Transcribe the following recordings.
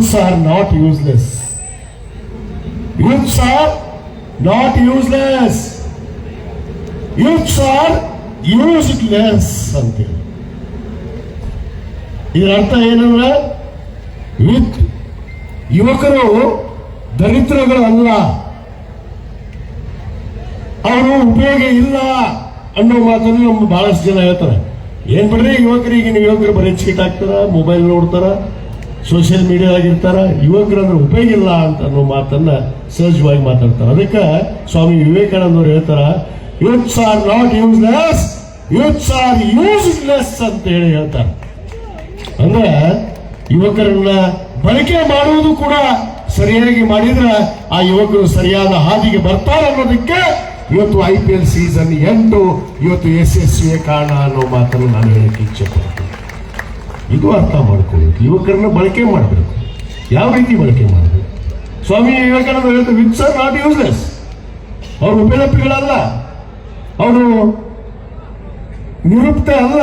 youths are not useless. Youths are not useless. Youths are useless ಅಂತೇಳಿ. ಇದರ ಅರ್ಥ ಏನಂದ್ರೆ ಯುವಕರು ದರಿದ್ರಗಳಲ್ಲ, ಅವರು ಉಪಯೋಗ ಇಲ್ಲ ಅನ್ನೋ ಮಾತನ್ನು ನಮ್ಮ ಬಹಳಷ್ಟು ಜನ ಹೇಳ್ತಾರೆ. ಏನ್ ಬಿಡ್ರಿ ಯುವಕರಿಗೆ ಯುವಕರು ಬರೀ ಚೀಟ್ ಹಾಕ್ತಾರ, ಮೊಬೈಲ್ ನೋಡ್ತಾರ, ಸೋಷಿಯಲ್ ಮೀಡಿಯಾದಾಗಿರ್ತಾರ, ಯುವಕರಂದ್ರೆ ಉಪಯೋಗ ಇಲ್ಲ ಅಂತ ಅನ್ನೋ ಮಾತನ್ನ ಸಹಜವಾಗಿ ಮಾತಾಡ್ತಾರೆ. ಅದಕ್ಕೆ ಸ್ವಾಮಿ ವಿವೇಕಾನಂದ ಅವರು ಹೇಳ್ತಾರ, youths R not useless, youths are useless ಅಂತ ಹೇಳಿ ಹೇಳ್ತಾರೆ. ಅಂದ್ರೆ ಯುವಕರನ್ನ ಬಳಕೆ ಮಾಡುವುದು ಕೂಡ ಸರಿಯಾಗಿ ಮಾಡಿದ್ರೆ ಆ ಯುವಕರು ಸರಿಯಾದ ಹಾದಿಗೆ ಬರ್ತಾರೆ ಅನ್ನೋದಕ್ಕೆ ಇವತ್ತು IPL ಸೀಸನ್ 8 ಇವತ್ತು ಯಶಸ್ವಿಯ ಕಾರಣ ಅನ್ನೋ ಮಾತನ್ನು ನಾನು ಹೇಳಕ್ಕೆ ಇಚ್ಛೆ ಪಡ್ತೀನಿ. ಇದು ಅರ್ಥ ಮಾಡ್ಕೊಳ್ಳಬೇಕು. ಯುವಕರನ್ನ ಬಳಕೆ ಮಾಡಬೇಕು. ಯಾವ ರೀತಿ ಬಳಕೆ ಮಾಡಬೇಕು? ಸ್ವಾಮಿ ವಿವೇಕಾನಂದ ಹೇಳ್ತಾರೆ, ಯೂತ್ಸ್ ಆರ್ ನಾಟ್ ಯೂಸ್ಲೆಸ್. ಅವರು ಉಪಲಬ್ಧಿಗಳಲ್ಲ, ಅವರು ನಿರುಕ್ತ ಅಲ್ಲ.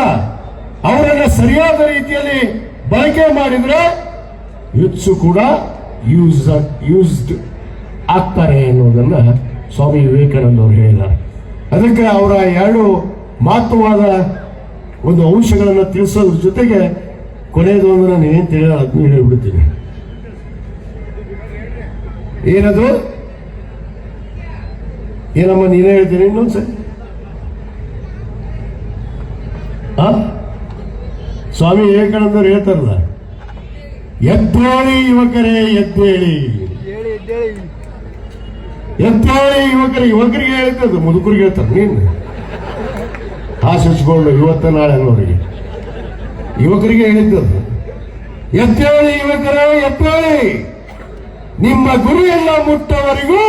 ಅವರನ್ನ ಸರಿಯಾದ ರೀತಿಯಲ್ಲಿ ಬಳಕೆ ಮಾಡಿದ್ರೆ ಯೂತ್ಸು ಕೂಡ ಯೂಸ್ಡ್ ಆಗ್ತಾರೆ ಅನ್ನೋದನ್ನ ಸ್ವಾಮಿ ವಿವೇಕಾನಂದ ಅವರು ಹೇಳಿದ್ದಾರೆ. ಅದಕ್ಕೆ ಅವರ ಎರಡು ಮಹತ್ವವಾದ ಒಂದು ಅಂಶಗಳನ್ನು ತಿಳಿಸೋದ್ರ ಜೊತೆಗೆ ಕೊನೆಯದು ಒಂದು ನಾನು ಏನ್ ತಿಳಿಯಲ್ಲ ಅದನ್ನು ಹೇಳಿಬಿಡ್ತೀನಿ. ಏನದು? ಏನಮ್ಮ ನೀನೇ ಹೇಳ್ತೀನಿ ಇನ್ನೊಂದ್ಸರಿ. ಸ್ವಾಮಿ ವಿವೇಕಾನಂದರು ಹೇಳ್ತಾರಲ್ಲ, ಎದ್ದೇಳಿ ಯುವಕರೇ ಎದ್ದೇಳಿ, ಎದ್ದೇಳಿ ಯುವಕರೇ. ಯುವಕರಿಗೆ ಹೇಳ್ತದ್ದು, ಮುದುಕರಿಗೆ ಹೇಳ್ತಾರೆ. ನೀನು ಆಶಿಸ್ಕೊಂಡು ಇವತ್ತ ನಾಳೆ ಅನ್ನೋರಿಗೆ, ಯುವಕರಿಗೆ ಹೇಳಿದ್ದದ್ದು, ಎದ್ದೇಳಿ ಯುವಕರೇ ಎದ್ದೇಳಿ, ನಿಮ್ಮ ಗುರಿಯನ್ನ ಮುಟ್ಟವರೆಗೂ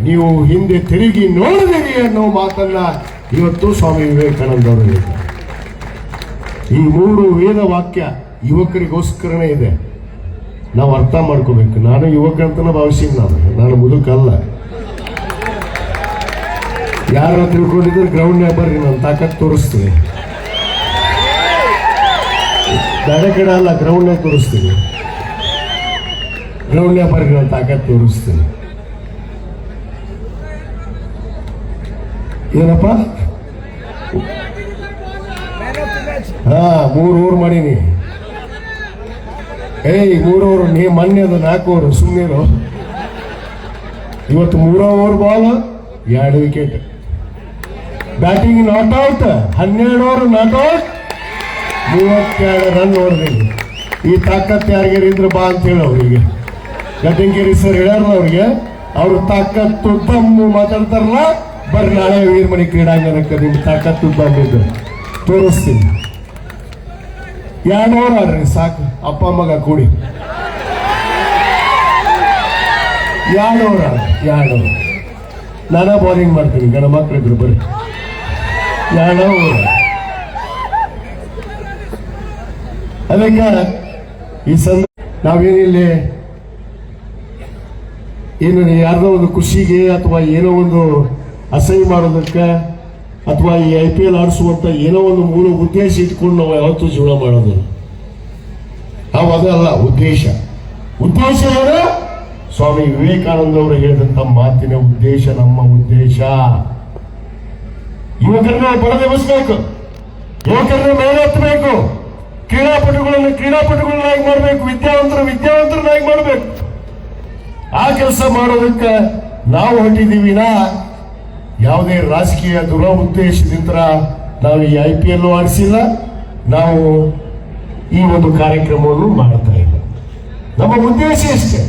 ನೀವು ಹಿಂದೆ ತಿರುಗಿ ನೋಡಿದಿರಿ ಅನ್ನೋ ಮಾತನ್ನ ಇವತ್ತು ಸ್ವಾಮಿ ವಿವೇಕಾನಂದ ಅವರು ಹೇಳಿದ್ದಾರೆ. ಈ 3 ವೇದ ವಾಕ್ಯ ಯುವಕರಿಗೋಸ್ಕರನೇ ಇದೆ. ನಾವು ಅರ್ಥ ಮಾಡ್ಕೋಬೇಕು. ನಾನು ಯುವಕ ಅಂತ ಭಾವಿಸಿ, ನಾನು ಮುದುಕಲ್ಲ. ಯಾರ ತಿಳ್ಕೊಂಡಿದ್ರೆ ಗ್ರೌಂಡ್ನಾಗ ಬರ್ರಿ, ನಾನು ತಾಕತ್ ತೋರಿಸ್ತೀನಿ. ಬೇರೆ ಕಡೆ ಅಲ್ಲ, ಗ್ರೌಂಡ್ನಾಗ ತೋರಿಸ್ತೀನಿ. ಗ್ರೌಂಡ್ನಾಗ ಬರ್ರಿ, ನಾನು ತಾಕತ್ ತೋರಿಸ್ತೀನಿ. ಏನಪ್ಪ? 3 ಓವರ್ ಮಾಡೀನಿ. 3 ಓವರ್, ನೀ ಮೊನ್ನೆ ಅದು 4 ಓವರ್. ಸುಮ್ಮನೆ ಇವತ್ತು 3 over ball, 2 wicket. Batting not out, 12 over not out, 32 run ಹೊಡೆದಿನಿ. ಈ ತಾಕತ್ ಯಾರಿಗಾರ ಇದ್ರೆ ಬಾ ಅಂತ ಹೇಳಿ ಅವ್ರಿಗೆ ಗಟ್ಟಿಂಗೇರಿ ಸರ್ ಹೇಳ್ಯಾರಲ್ಲ ಅವ್ರಿಗೆ. ಅವ್ರ ತಾಕತ್ತು ದಮ್ಮು ಮಾತಾಡ್ತಾರಲ್ಲ, ಬರ್ರಿ ನಾಳೆ ವೀರಮಣಿ ಕ್ರೀಡಾಂಗಣಕ್ಕೆ ನಿಮ್ ತಾಕತ್ತು ದಮ್ಮಿದ್ದು ತೋರಿಸ್ತೀನಿ. 2 ಓವರ್ ಆಡ್ರಿ ಸಾಕು, ಅಪ್ಪ ಮಗ ಕೂಡಿ 2 ಓವರ್ ಆಡ್ರಿ. 2 ಓವರ್ ನಾನಾ ಬೌಲಿಂಗ್ ಮಾಡ್ತೀನಿ, ಗಣ ಮಕ್ಕಳಿದ್ರು ಬರ್ರಿ. 2 ಓವರ್. ಅದಕ್ಕೆ ಈ ನಾವೇನಿಲ್ಲಿ ಏನು ಯಾರ್ದೋ ಒಂದು ಖುಷಿಗೆ ಅಥವಾ ಏನೋ ಒಂದು ಅಸಹ್ಯ ಮಾಡೋದಕ್ಕೆ ಅಥವಾ ಈ IPL ಆಡಿಸುವಂತ ಏನೋ ಒಂದು ಮೂಲ ಉದ್ದೇಶ ಇಟ್ಕೊಂಡು ನಾವು ಯಾವತ್ತೂ ಜೀವನ ಮಾಡೋದಿಲ್ಲ. ನಾವು ಅದಲ್ಲ ಉದ್ದೇಶ. ಉದ್ದೇಶ ಏನು? ಸ್ವಾಮಿ ವಿವೇಕಾನಂದ ಅವರು ಹೇಳಿದಂತ ಮಾತಿನ ಉದ್ದೇಶ, ನಮ್ಮ ಉದ್ದೇಶ ಯುವಕರನ್ನ ಬಡದೆಬ್ಬಿಸಬೇಕು, ಯುವಕರನ್ನ ಮೇಲೆತ್ತಬೇಕು, ಕ್ರೀಡಾಪಟುಗಳನ್ನಾಗಿ ಮಾಡಬೇಕು, ವಿದ್ಯಾವಂತರನ್ನಾಗಿ ಮಾಡಬೇಕು. ಆ ಕೆಲಸ ಮಾಡೋದಕ್ಕೆ ನಾವು ಹೊರಟಿದ್ದೀವಿ. ಯಾವುದೇ ರಾಜಕೀಯ ದುರುದ್ದೇಶದಿಂದ ನಾವು ಈ IPL ಆಡಿಸಿಲ್ಲ, ನಾವು ಈ ಒಂದು ಕಾರ್ಯಕ್ರಮವನ್ನು ಮಾಡ್ತಾ ಇಲ್ಲ. ನಮ್ಮ ಉದ್ದೇಶ ಇಷ್ಟೇ.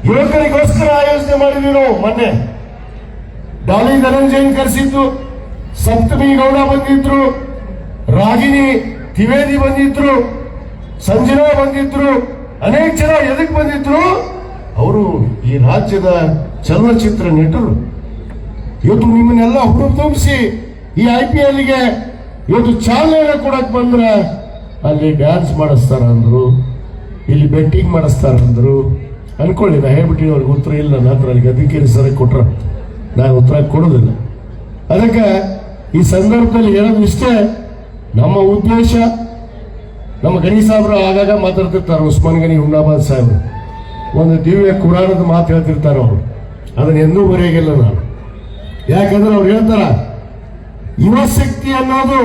ಯುವಕರಿಗೋಸ್ಕರ ಆಯೋಜನೆ ಮಾಡಿದ್ವಿ ನಾವು. ಮೊನ್ನೆ ಡಾಲಿ ಧನಂಜಯನ್ ಕರೆಸಿದ್ದು, ಸಪ್ತಮಿ ಗೌಡ ಬಂದಿದ್ರು, ರಾಗಿಣಿ ದ್ವಿವೇದಿ ಬಂದಿದ್ರು, ಸಂಜನಾ ಬಂದಿದ್ರು, ಅನೇಕ ಜನ ಎದಕ್ಕೆ ಬಂದಿದ್ರು? ಅವರು ಈ ರಾಜ್ಯದ ಚಲನಚಿತ್ರ ನಟರು. ಇವತ್ತು ನಿಮ್ಮನ್ನೆಲ್ಲ ಹುಡುಕಿಸಿ ಈ IPLಗೆ ಇವತ್ತು ಚಾಲನೆ ಕೊಡಕ್ ಬಂದ್ರೆ ಅಲ್ಲಿ ಡ್ಯಾನ್ಸ್ ಮಾಡಿಸ್ತಾರ ಅಂದ್ರು, ಇಲ್ಲಿ ಬೆಟ್ಟಿಂಗ್ ಮಾಡಿಸ್ತಾರ ಅಂದ್ರು. ಅನ್ಕೊಳ್ಳಿ, ನಾ ಹೇಳ್ಬಿಟ್ಟು ಅವ್ರಿಗೆ ಉತ್ತರ ಇಲ್ಲ ನನ್ನ ಹತ್ರ. ಅಲ್ಲಿ ಗದಿಕೇರಿ ಸರ್ ಕೊಟ್ರ, ನಾನು ಉತ್ತರ ಕೊಡೋದಿಲ್ಲ. ಅದಕ್ಕೆ ಈ ಸಂದರ್ಭದಲ್ಲಿ ಹೇಳೋದು ಇಷ್ಟೇ, ನಮ್ಮ ಉದ್ದೇಶ ನಮ್ಮ ಗಣಿ ಸಾಹೇಬರು ಆಗಾಗ ಮಾತಾಡ್ತಿರ್ತಾರೆ, ಉಸ್ಮಾನ್ ಗನಿ ಹುಮ್ನಾಬಾದ್ ಸಾಹೇಬರು ಒಂದು ದಿವ್ಯ ಕುರಾನದ ಮಾತು ಹೇಳ್ತಿರ್ತಾರೆ. ಅವರು ಅದನ್ನ ಎಂದೂ ಬರೆಯಾಗಿಲ್ಲ ನಾನು. ಯಾಕಂದ್ರೆ ಅವ್ರು ಹೇಳ್ತಾರ, ಯುವ ಶಕ್ತಿ ಅನ್ನೋದು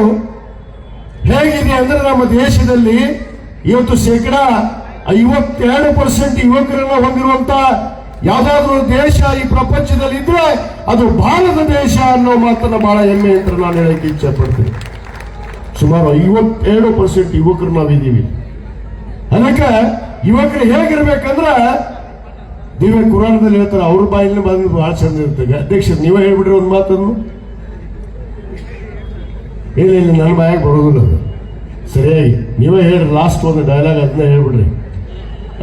ಹೇಗಿದೆ ಅಂದ್ರೆ ನಮ್ಮ ದೇಶದಲ್ಲಿ ಇವತ್ತು 52% ಯುವಕರನ್ನ ಹೊಂದಿರುವಂತ ಯಾವ್ದಾದ್ರು ದೇಶ ಈ ಪ್ರಪಂಚದಲ್ಲಿ ಇದ್ರೆ ಅದು ಭಾರತ ದೇಶ ಅನ್ನೋ ಮಾತನ್ನ ಬಹಳ ಹೆಮ್ಮೆ ಅಂತ ನಾನು ಹೇಳಕ್ಕೆ ಇಚ್ಛೆ ಪಡ್ತೀನಿ. ಸುಮಾರು 52% ಯುವಕರು ನಾವಿದ್ದೀವಿ. ಅದಕ್ಕೆ ಯುವಕರು ಹೇಗಿರ್ಬೇಕಂದ್ರ ದಿವ್ಯ ಕುರಾನದಲ್ಲಿ ಹೇಳ್ತಾರೆ, ಅವ್ರ ಬಾಯಲ್ಲಿ ಬಂದು ಬಹಳ ಚಂದ ಇರ್ತದೆ. ಅಧ್ಯಕ್ಷ ನೀವೇ ಹೇಳ್ಬಿಡ್ರಿ ಒಂದು ಮಾತನ್ನು. ಇಲ್ಲ ನನ್ನ ಬಾಯಾಗ ಬರೋದಿಲ್ಲ ಅದು. ಸರಿಯಾಗಿ ನೀವೇ ಹೇಳ್ರಿ, ಲಾಸ್ಟ್ ಒಂದು ಡೈಲಾಗ್ ಅದನ್ನ ಹೇಳ್ಬಿಡ್ರಿ.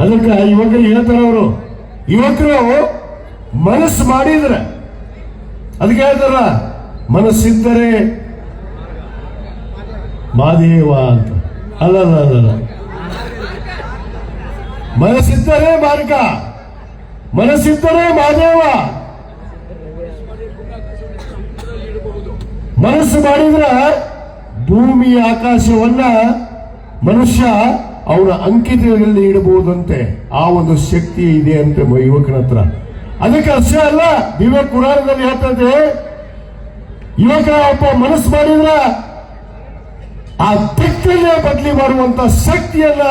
ಅದಕ್ಕೆ ಯುವಕರಿಗೆ ಹೇಳ್ತಾರೆ, ಅವರು ಯುವಕರು ಮನಸ್ಸು ಮಾಡಿದ್ರೆ, ಅದಕ್ಕೆ ಹೇಳ್ತಾರ ಮನಸ್ಸಿದ್ದರೆ ಮಾದೇವ ಅಂತ. ಅಲ್ಲ, ಮನಸ್ಸಿದ್ದರೆ ಮಾರ್ಗ, ಮನಸ್ಸಿದ್ದರೆ ಮಾದೇವ. ಮನಸ್ಸು ಮಾಡಿದ್ರ ಭೂಮಿ ಆಕಾಶವನ್ನ ಮನುಷ್ಯ ಅವನ ಅಂಕಿತದಲ್ಲಿ ಇಡಬಹುದಂತೆ. ಆ ಒಂದು ಶಕ್ತಿ ಇದೆ ಅಂತೆ ಯುವಕನ ಹತ್ರ. ಅದಕ್ಕೆ ಅಷ್ಟೇ ಅಲ್ಲ, ದಿವ್ಯ ಕುರಾನದಲ್ಲಿ ಹೇಳ್ತದೆ, ಯುವಕ ಒಬ್ಬ ಮನಸ್ಸು ಮಾಡಿದ್ರ ಆ ದಿಕ್ಕನ್ನೇ ಬದಲಿ ಮಾಡುವಂತ ಶಕ್ತಿಯನ್ನ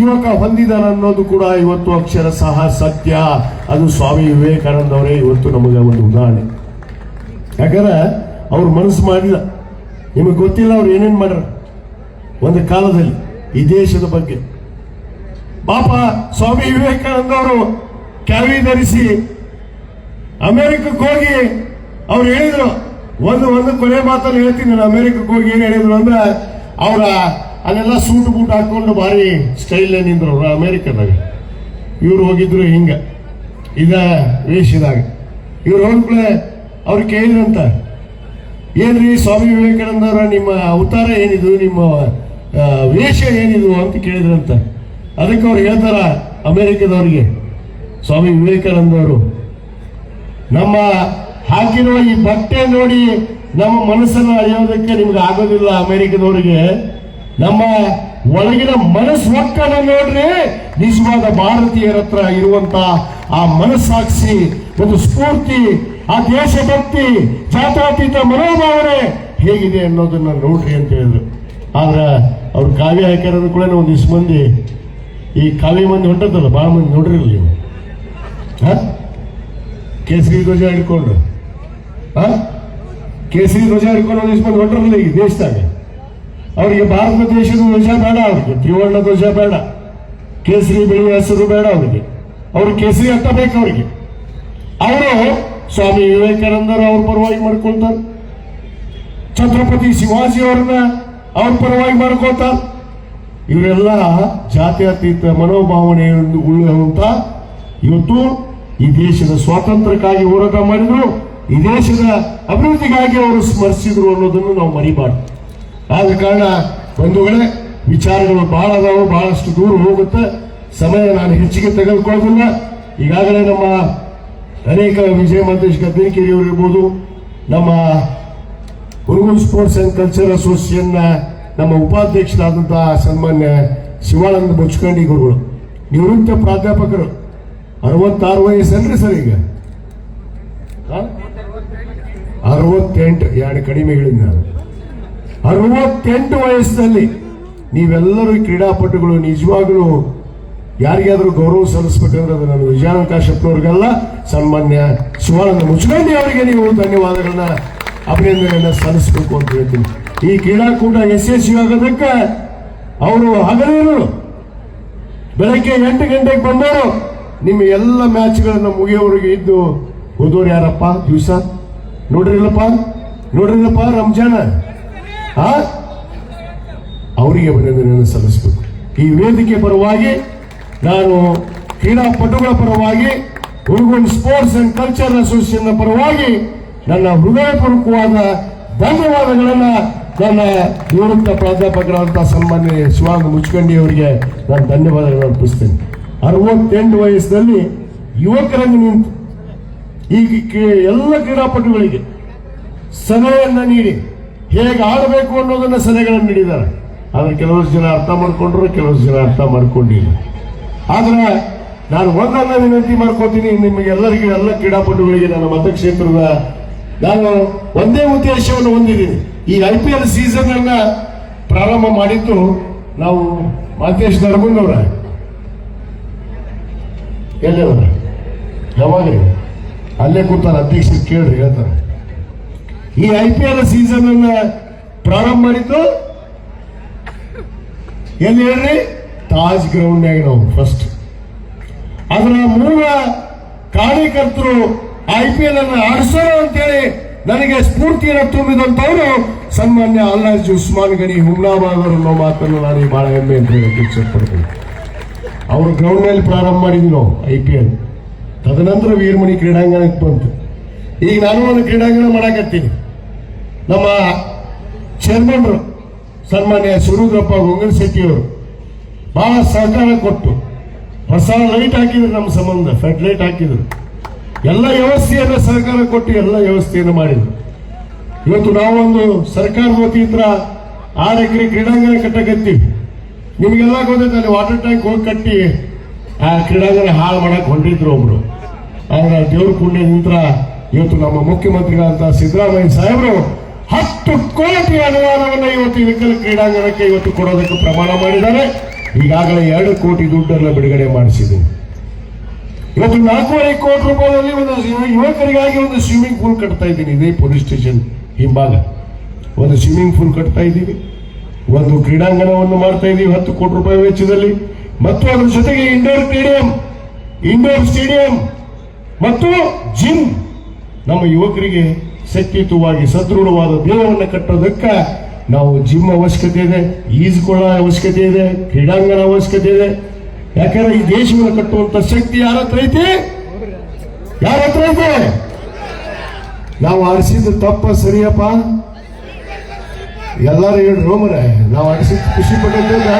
ಯುವಕ ಹೊಂದಿದಾನ ಅನ್ನೋದು ಕೂಡ ಇವತ್ತು ಅಕ್ಷರ ಸಹ ಸತ್ಯ. ಅದು ಸ್ವಾಮಿ ವಿವೇಕಾನಂದ ಅವರೇ ಇವತ್ತು ನಮಗೆ ಒಂದು ಉದಾಹರಣೆ. ಯಾಕಂದ್ರೆ ಅವ್ರು ಮನಸ್ಸು ಮಾಡಿಲ್ಲ. ನಿಮಗೆ ಗೊತ್ತಿಲ್ಲ ಅವ್ರು ಏನೇನ್ ಮಾಡ್ರ ಒಂದು ಕಾಲದಲ್ಲಿ ಈ ದೇಶದ ಬಗ್ಗೆ. ಪಾಪ ಸ್ವಾಮಿ ವಿವೇಕಾನಂದ ಅವರು ಕ್ಯಾವಿ ಧರಿಸಿ ಅಮೆರಿಕಕ್ಕೆ ಹೋಗಿ ಅವ್ರು ಹೇಳಿದ್ರು, ಒಂದು ಕೊನೆ ಮಾತನ್ನು ಹೇಳ್ತೀನಿ ನಾನು. ಅಮೆರಿಕಕ್ಕೆ ಹೋಗಿ ಏನ್ ಹೇಳಿದ್ರು ಅಂದ್ರೆ, ಅವರ ಅಲ್ಲೆಲ್ಲ ಸೂಟ್ ಬೂಟ್ ಹಾಕೊಂಡು ಭಾರಿ ಸ್ಟೈಲ್ ನಿಂದ್ರು ಅವ್ರ ಅಮೆರಿಕದಾಗ. ಇವ್ರು ಹೋಗಿದ್ರು ಹಿಂಗ ಇದ ವೇಷದಾಗ. ಇವ್ರು ಹೋಗ್ಲೇ ಅವ್ರು ಕೇಳಿದ್ರಂತ, ಏನ್ರಿ ಸ್ವಾಮಿ ವಿವೇಕಾನಂದ ಅವರ ನಿಮ್ಮ ಅವತಾರ ಏನಿದು, ನಿಮ್ಮ ವೇಷ ಏನಿದು ಅಂತ ಕೇಳಿದ್ರಂತ. ಅದಕ್ಕೆ ಅವ್ರು ಹೇಳ್ತಾರ ಅಮೆರಿಕದವ್ರಿಗೆ, ಸ್ವಾಮಿ ವಿವೇಕಾನಂದ ಅವರು, ನಮ್ಮ ಹಾಕಿರುವ ಈ ಬಟ್ಟೆ ನೋಡಿ ನಮ್ಮ ಮನಸ್ಸನ್ನು ಅಳೆಯೋದಕ್ಕೆ ನಿಮ್ಗೆ ಆಗೋದಿಲ್ಲ ಅಮೆರಿಕದವರಿಗೆ. ನಮ್ಮ ಒಳಗಿನ ಮನಸ್ಸು ಒಕ್ಕನ್ನು ನೋಡ್ರಿ, ನಿಜವಾದ ಭಾರತೀಯರ ಹತ್ರ ಇರುವಂತ ಆ ಮನಸ್ಸಾಕ್ಷಿ, ಒಂದು ಸ್ಫೂರ್ತಿ, ಆ ದೇಶಭಕ್ತಿ, ಜಾತ್ಯತೀತ ಮನೋಭಾವನೆ ಹೇಗಿದೆ ಅನ್ನೋದನ್ನ ನೋಡ್ರಿ ಅಂತ ಹೇಳಿದ್ರು. ಆದ್ರೆ ಅವ್ರು ಕಾವ್ಯ ಹಾಕ್ಯಾರದ ಕೂಡ ಒಂದಿಷ್ಟು ಮಂದಿ, ಈ ಕಾವ್ಯ ಮಂದಿ ಹೊಂಟದಲ್ಲ ಬಹಳ ಮಂದಿ ನೋಡ್ರಿಲ್ಲ ನೀವು, ಕೇಸರಿ ಧ್ವಜ ಹಿಡ್ಕೊಂಡು ಕೇಸರಿ ಧ್ವಜ ಹಿಡ್ಕೊಂಡು ಒಂದಿಷ್ಟು ಮಂದಿ ಹೊಂಟರಲ್ಲ ಈ ದೇಶದಾಗ. ಅವರಿಗೆ ಭಾರತ ದೇಶದ ಧ್ವಜ ಬೇಡ, ಅವರಿಗೆ ತ್ರಿವರ್ಣ ಧ್ವಜ ಬೇಡ, ಕೇಸರಿ ಬಿಳಿ ಹೆಸರು ಬೇಡ ಅವರಿಗೆ. ಅವ್ರು ಕೇಸರಿ ಅಟ್ಟ ಬೇಕು ಅವರಿಗೆ. ಅವರು ಸ್ವಾಮಿ ವಿವೇಕಾನಂದರು ಅವ್ರ ಪರವಾಗಿ ಮಾಡ್ಕೊಳ್ತಾರೆ, ಛತ್ರಪತಿ ಶಿವಾಜಿ ಅವ್ರನ್ನ ಅವ್ರ ಪರವಾಗಿ ಮಾಡ್ಕೊಳ್ತಾರೆ. ಇವರೆಲ್ಲ ಜಾತ್ಯತೀತ ಮನೋಭಾವನೆ ಉಳ್ಳುವಂತ ಇವತ್ತು ಈ ದೇಶದ ಸ್ವಾತಂತ್ರ್ಯಕ್ಕಾಗಿ ಹೋರಾಟ ಮಾಡಿದ್ರು, ಈ ದೇಶದ ಅಭಿವೃದ್ಧಿಗಾಗಿ ಅವರು ಸ್ಮರಿಸಿದ್ರು ಅನ್ನೋದನ್ನು ನಾವು ಮರಿಬಾರ್ದು. ಆದ ಕಾರಣ ಬಂಧುಗಳೇ, ವಿಚಾರಗಳು ಬಹಳ ಅದಾವು, ಬಹಳಷ್ಟು ದೂರ ಹೋಗುತ್ತೆ. ಸಮಯ ನಾನು ಹೆಚ್ಚಿಗೆ ತೆಗೆದುಕೊಳ್ಳೋದಿಲ್ಲ. ಈಗಾಗಲೇ ನಮ್ಮ ಅನೇಕ ವಿಜಯ ಮಹಂತೇಶ್ ಗದ್ದೆಕೇರಿ ಅವರು ಇರ್ಬೋದು, ನಮ್ಮ ಹುಡುಗರು ಸ್ಪೋರ್ಟ್ಸ್ ಅಂಡ್ ಕಲ್ಚರ್ ಅಸೋಸಿಯೇಷನ್ ನಮ್ಮ ಉಪಾಧ್ಯಕ್ಷರಾದಂತಹ ಸನ್ಮಾನ್ಯ ಶಿವಾನಂದ ಬೊಚ್ಕಂಡಿ ಗುರುಗಳು, ನಿವೃತ್ತ ಪ್ರಾಧ್ಯಾಪಕರು, 66 ವಯಸ್ಸನ್ರಿ ಸರ್, ಈಗ 68, ಎರಡು ಕಡಿಮೆ ಹೇಳಿದ್ ನಾನು. 68 ವಯಸ್ಸಿನಲ್ಲಿ ನೀವೆಲ್ಲರೂ ಕ್ರೀಡಾಪಟುಗಳು ನಿಜವಾಗ್ಲೂ ಯಾರಿಗಾದ್ರೂ ಗೌರವ ಸಲ್ಲಿಸಬೇಕಂದ್ರೆ ಅದು ನಾನು ವಿಜಯಾನಂದ ಕಾಶ್ಯಪ್ನವ್ರಿಗೆಲ್ಲ ಸನ್ಮಾನ್ಯ ಶಿವಾನಂದ ಮುಚ್ಕಂಡಿ ಅವರಿಗೆ ನೀವು ಧನ್ಯವಾದಗಳನ್ನ, ಅಭಿನಂದನೆಯನ್ನ ಸಲ್ಲಿಸಬೇಕು ಅಂತ ಹೇಳ್ತೀನಿ. ಈ ಕ್ರೀಡಾಕೂಟ ಯಶಸ್ವಿಯಾಗೋದಕ್ಕೆ ಅವರು ಹಗಲಿರು ಬೆಳಗ್ಗೆ 8 ಗಂಟೆಗೆ ಬಂದವರು ನಿಮ್ಮ ಎಲ್ಲ ಮ್ಯಾಚ್ಗಳನ್ನ ಮುಗಿಯೋವರೆಗೆ ಇದ್ದು ಹೋದವ್ರು ಯಾರಪ್ಪ ದಿವಸ ನೋಡ್ರಿಲ್ಲಪ್ಪ ರಂಜಾನ ಅವರಿಗೆ ಅಭಿನಂದನೆಯನ್ನು ಸಲ್ಲಿಸಬೇಕು. ಈ ವೇದಿಕೆ ಪರವಾಗಿ, ನಾನು ಕ್ರೀಡಾಪಟುಗಳ ಪರವಾಗಿ, ಹುಡುಗನ್ ಸ್ಪೋರ್ಟ್ಸ್ ಅಂಡ್ ಕಲ್ಚರ್ ಅಸೋಸಿಯೇಷನ್ ಪರವಾಗಿ ನನ್ನ ಹೃದಯಪೂರ್ವಕವಾದ ಧನ್ಯವಾದಗಳನ್ನ ನನ್ನ ನಿವೃತ್ತ ಪ್ರಾಧ್ಯಾಪಕರಾದಂತಹ ಸನ್ಮಾನ್ಯ ಶಿವಾನಂದ ಮುಚ್ಕಂಡಿ ಅವರಿಗೆ ನಾನು ಧನ್ಯವಾದಗಳನ್ನು ಅರ್ಪಿಸ್ತೇನೆ. 68 ವಯಸ್ಸಿನಲ್ಲಿ ಯುವಕರನ್ನು ನಿಂತು ಈ ಎಲ್ಲ ಕ್ರೀಡಾಪಟುಗಳಿಗೆ ಸಲಹೆಯನ್ನ ನೀಡಿ ಹೇಗೆ ಆಡಬೇಕು ಅನ್ನೋದನ್ನ ಸಲಹೆಗಳನ್ನು ನೀಡಿದ್ದಾರೆ. ಆದ್ರೆ ಕೆಲವಷ್ಟು ಜನ ಅರ್ಥ ಮಾಡ್ಕೊಂಡ್ರು, ಕೆಲವಷ್ಟು ಜನ ಅರ್ಥ ಮಾಡ್ಕೊಂಡಿಲ್ಲ. ಆದ್ರೆ ನಾನು ಒಂದನ್ನ ವಿನಂತಿ ಮಾಡ್ಕೋತೀನಿ ನಿಮಗೆಲ್ಲರಿಗೂ, ಎಲ್ಲ ಕ್ರೀಡಾಪಟುಗಳಿಗೆ, ನನ್ನ ಮತಕ್ಷೇತ್ರದ ನಾನು ಒಂದೇ ಉದ್ದೇಶವನ್ನು ಹೊಂದಿದ್ದೀನಿ. ಈ IPL ಸೀಸನ್ ಅನ್ನ ಪ್ರಾರಂಭ ಮಾಡಿದ್ದು ನಾವು ಮಾತೇಶ್ ನರಗುಂದವ್ರ ಎಲ್ಲವರ ಯಾವಾಗ ಅಲ್ಲೇ ಕೂತಾರ, ಅಧ್ಯಕ್ಷರು ಕೇಳ್ರಿ ಹೇಳ್ತಾರೆ. ಈ IPL ಸೀಸನ್ ಅನ್ನ ಪ್ರಾರಂಭ ಮಾಡಿದ್ದು ಎಲ್ಲಿ ಹೇಳ್ರಿ? ತಾಜ್ ಗ್ರೌಂಡ್ನಾಗ ನಾವು ಫಸ್ಟ್. ಅದರ ಮೂಲ ಕಾರ್ಯಕರ್ತರು IPL ಅನ್ನು ಆಡಿಸೋಣ ಅಂತೇಳಿ ನನಗೆ ಸ್ಫೂರ್ತಿಯನ್ನು ತುಂಬಿದಂತವರು ಸನ್ಮಾನ್ಯ ಅಲ್ಲಾಜ್ ಉಸ್ಮಾನ್ ಗನಿ ಹುಮ್ನಾಬಾದ್ ಅನ್ನೋ ಮಾತನ್ನು ನಾನು ಬಹಳ ಹೆಮ್ಮೆ ಅಂತ ಹೇಳಕ್ಕೆ ಇಷ್ಟಪಡ್ತೀನಿ. ಅವರು ಗ್ರೌಂಡ್ ನಲ್ಲಿ ಪ್ರಾರಂಭ ಮಾಡಿದ್ವಿ ನಾವು IPL. ತದನಂತರ ವೀರಮಣಿ ಕ್ರೀಡಾಂಗಣಕ್ಕೆ ಬಂತು. ಈಗ ನಾನು ಒಂದು ಕ್ರೀಡಾಂಗಣ ಮಾಡಾಕತ್ತೀನಿ. ನಮ್ಮ ಚೇರ್ಮನ್ರು ಸನ್ಮಾನ್ಯ ಶಿವರುದ್ರಪ್ಪ ಗೊಂಗಲ್ ಶೆಟ್ಟಿಯವರು ಬಹಳ ಸಹಕಾರ ಕೊಟ್ಟು ಹೊಸ ಲೈಟ್ ಹಾಕಿದ್ರು, ನಮ್ಮ ಸಂಬಂಧ ಫೆಡ್ ಲೈಟ್ ಹಾಕಿದ್ರು, ಎಲ್ಲ ವ್ಯವಸ್ಥೆಯನ್ನು ಸಹಕಾರ ಕೊಟ್ಟು ಎಲ್ಲ ವ್ಯವಸ್ಥೆಯನ್ನು ಮಾಡಿದ್ರು. ಇವತ್ತು ನಾವೊಂದು ಸರ್ಕಾರದ ವತಿಯಿಂದ 6 ಎಕರೆ ಕ್ರೀಡಾಂಗಣ ಕಟ್ಟಕತ್ತೀವಿ. ನಿಮಗೆಲ್ಲ ಗೊತ್ತೈತೆ, ಅಲ್ಲಿ ವಾಟರ್ ಟ್ಯಾಂಕ್ ಹೋಗಿ ಕಟ್ಟಿ ಆ ಕ್ರೀಡಾಂಗಣ ಹಾಳು ಮಾಡಕ್ ಹೊಂಟಿದ್ರು ಒಬ್ರು. ಆದ್ರೆ ದೇವ್ರ ಪುಣ್ಯದಿಂದ ಇವತ್ತು ನಮ್ಮ ಮುಖ್ಯಮಂತ್ರಿಗಳಂತ ಸಿದ್ದರಾಮಯ್ಯ ಸಾಹೇಬರು 10 ಕೋಟಿ ಅನುದಾನವನ್ನು ಇವತ್ತು ಇಳಕಲ್ ಕ್ರೀಡಾಂಗಣಕ್ಕೆ ಇವತ್ತು ಕೊಡೋದಕ್ಕೆ ಪ್ರಮಾಣ ಮಾಡಿದ್ದಾರೆ. ಈಗಾಗಲೇ 2 ಕೋಟಿ ದುಡ್ಡನ್ನು ಬಿಡುಗಡೆ ಮಾಡಿಸಿದ್ದೀವಿ. ಇವತ್ತು 4.5 ಕೋಟಿ ರೂಪಾಯಿಯಲ್ಲಿ ಒಂದು ಯುವಕರಿಗಾಗಿ ಒಂದು ಸ್ವಿಮ್ಮಿಂಗ್ ಪೂಲ್ ಕಟ್ತಾ ಇದ್ದೀನಿ. ಇದೇ ಪೊಲೀಸ್ ಸ್ಟೇಷನ್ ಹಿಂಭಾಗ ಒಂದು ಸ್ವಿಮ್ಮಿಂಗ್ ಪೂಲ್ ಕಟ್ತಾ ಇದ್ದೀವಿ. ಒಂದು ಕ್ರೀಡಾಂಗಣವನ್ನು ಮಾಡ್ತಾ ಇದ್ದೀವಿ 10 ಕೋಟಿ ರೂಪಾಯಿ ವೆಚ್ಚದಲ್ಲಿ. ಮತ್ತು ಅದರ ಜೊತೆಗೆ ಇಂಡೋರ್ ಸ್ಟೇಡಿಯಂ ಮತ್ತು ಜಿಮ್, ನಮ್ಮ ಯುವಕರಿಗೆ ಶಕ್ತಿಯುತವಾಗಿ ಸದೃಢವಾದ ದೇಹವನ್ನು ಕಟ್ಟೋದಕ್ಕೆ ನಾವು ಜಿಮ್ ಅವಶ್ಯಕತೆ ಇದೆ, ಈಜುಕೊಳ್ಳೋ ಅವಶ್ಯಕತೆ ಇದೆ, ಕ್ರೀಡಾಂಗಣ ಅವಶ್ಯಕತೆ ಇದೆ. ಯಾಕಂದ್ರೆ ಈ ದೇಶವನ್ನು ಕಟ್ಟುವಂತ ಶಕ್ತಿ ಯಾರ ಹತ್ರ ಐತಿ? ಯಾರ ಹತ್ರ ಐತೆ? ನಾವು ಆಡಿಸಿದ ತಪ್ಪ ಸರಿಯಪ್ಪ? ಎಲ್ಲಾರು ಹೇಳ್ರು ಮರ, ನಾವು ಆಡಿಸಿದ ಖುಷಿ ಪಟ್ಟಿದ್ದೆ.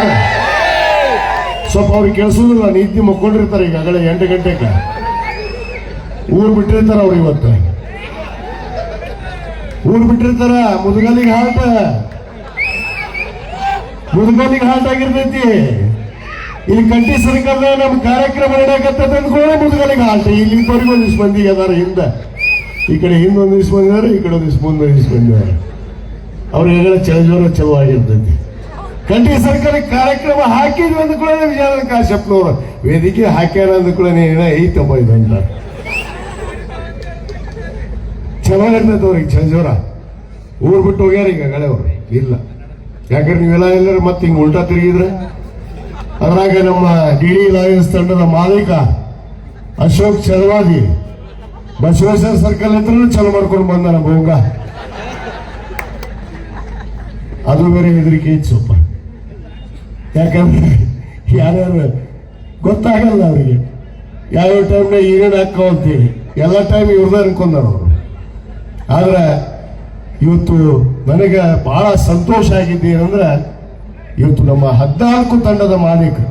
ಸ್ವಲ್ಪ ಅವ್ರಿಗೆ ಕೆಲಸೋದಿಲ್ಲ, ನೀತಿ ಮಕ್ಕೊಂಡಿರ್ತಾರೆ. ಈಗಾಗಲೇ 8 ಗಂಟೆಗೆ ಊರು ಬಿಟ್ಟಿರ್ತಾರ. ಅವ್ರು ಇವತ್ತು ಊರು ಬಿಟ್ಟಿರ್ತಾರ. ಮುದುಗಲ್ಲಿಗೆ ಹಾಲ್ಟ್ ಆಗಿರ್ತೈತಿ. ಇಲ್ಲಿ ಕಂಠಿ ಸರ್ಕಾರದ ನಮ್ಮ ಕಾರ್ಯಕ್ರಮ ನಡೆಯಕತ್ತದ ಅಂದ್ಕೊಳ್ಳೆ ಮುದುಗಲ್ಲಿಗೆ ಹಾಲ್ಟ್. ಇಲ್ಲಿವರೆಗೂ ಒಂದಿಷ್ಟು ಮಂದಿಗೆ ಅದಾರ ಹಿಂದೆ, ಈ ಕಡೆ ಹಿಂದೊಂದಿಷ್ಟು ಬಂದಿದ್ದಾರೆ, ಈ ಕಡೆ ಒಂದಿಷ್ಟು ಮುಂದೊಂದಿಷ್ಟು ಬಂದಿದ್ದಾರೆ. ಅವ್ರಿಗೆಲ್ಲ ಚಲಜೋರ ಚಲೋ ಆಗಿರ್ತೈತಿ. ಕಂಠಿ ಸರ್ಕಾರಕ್ಕೆ ಕಾರ್ಯಕ್ರಮ ಹಾಕಿದ್ವಿ ಅಂದ್ಕೊಳ್ಳೆ ವಿಜಯಾನಂದ ಕಾಶ್ಯಪ್ನವರು ವೇದಿಕೆ ಹಾಕ್ಯಾರ ಅಂದ್ಕೊಳ್ಳೆ ಐತಪ್ಪ ಇದಂತ ಚಲೋ ಇರ್ತೈತೆ ಅವ್ರಿಗೆ ಚಲಜೋರ. ಊರ್ ಬಿಟ್ಟು ಹೋಗ್ಯಾರ ಈಗಾಗಲೇ ಅವ್ರು ಇಲ್ಲ. ಯಾಕಂದ್ರೆ ನೀವೆಲ್ಲ ಎಲ್ಲರೂ ಮತ್ತೆ ಹಿಂಗ್ ಉಲ್ಟಾ ತಿರುಗಿದ್ರೆ. ಅದ್ರಾಗ ನಮ್ಮ DD ಲಯನ್ಸ್ ತಂಡದ ಮಾಲೀಕ ಅಶೋಕ್ ಚಲವಾದಿ ಬಸವೇಶ್ವರ ಸರ್ಕಲ್ ಹತ್ರ ಚಲೋ ಮಾಡ್ಕೊಂಡು ಬಂದ ನಮ್ಮ ಹೋಗ. ಅದು ಬೇರೆ ಹೆದರಿಕೆ ಇತ್ತು ಸ್ವಲ್ಪ. ಯಾಕಂದ್ರೆ ಯಾರ್ಯಾರು ಗೊತ್ತಾಗಲ್ಲ ಅವರಿಗೆ ಯಾವ ಟೈಮ್ನಾಗ ಏನೇನು ಹಾಕೋ ಅಂತೇಳಿ. ಎಲ್ಲ ಟೈಮ್ ಇವ್ರದ ಅನ್ಕೊಂಡಾರ ಅವರು. ಆದ್ರೆ ಇವತ್ತು ನನಗೆ ಬಹಳ ಸಂತೋಷ ಆಗಿದ್ದೇನೆಂದ್ರೆ ಇವತ್ತು ನಮ್ಮ 14 ತಂಡದ ಮಾಲೀಕರು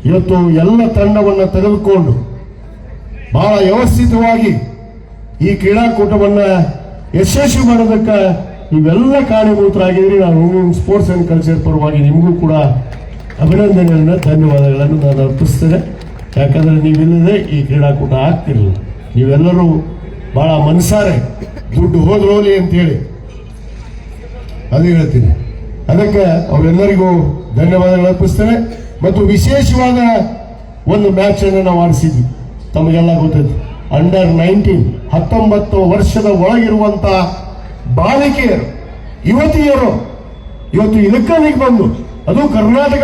ಇವತ್ತು ಎಲ್ಲ ತಂಡವನ್ನು ತೆಗೆದುಕೊಂಡು ಬಹಳ ವ್ಯವಸ್ಥಿತವಾಗಿ ಈ ಕ್ರೀಡಾಕೂಟವನ್ನ ಯಶಸ್ವಿ ಮಾಡೋದಕ್ಕೆ ನೀವೆಲ್ಲ ಕಾರಣೀಭೂತರಾಗಿದ್ದೀರಿ. ನಾನು ಸ್ಪೋರ್ಟ್ಸ್ ಅಂಡ್ ಕಲ್ಚರ್ ಪರವಾಗಿ ನಿಮಗೂ ಕೂಡ ಅಭಿನಂದನೆಗಳನ್ನ, ಧನ್ಯವಾದಗಳನ್ನು ನಾನು ಅರ್ಪಿಸ್ತೇನೆ. ಯಾಕಂದ್ರೆ ನೀವಿಲ್ಲದೆ ಈ ಕ್ರೀಡಾಕೂಟ ಆಗ್ತಿರಲಿಲ್ಲ. ನೀವೆಲ್ಲರೂ ಬಹಳ ಮನಸಾರೆ ದುಡ್ಡು ಹೋದ್ರೋಲಿ ಅಂತ ಹೇಳಿ ಅದು ಹೇಳ್ತೀನಿ. ಅದಕ್ಕೆ ಅವರೆಲ್ಲರಿಗೂ ಧನ್ಯವಾದಗಳು ಅರ್ಪಿಸ್ತೇನೆ. ಮತ್ತು ವಿಶೇಷವಾದ ಒಂದು ಮ್ಯಾಚ್ ಅನ್ನು ನಾವು ಆಡಿಸಿದ್ವಿ. ತಮಗೆಲ್ಲ ಗೊತ್ತೈತಿ, ಅಂಡರ್ 19 19 ವರ್ಷದ ಒಳಗಿರುವಂತ ಬಾಲಿಕೆಯರು, ಯುವತಿಯರು ಇವತ್ತು ಇಳಕಲ್ಲಿಗೆ ಬಂದು, ಅದು ಕರ್ನಾಟಕ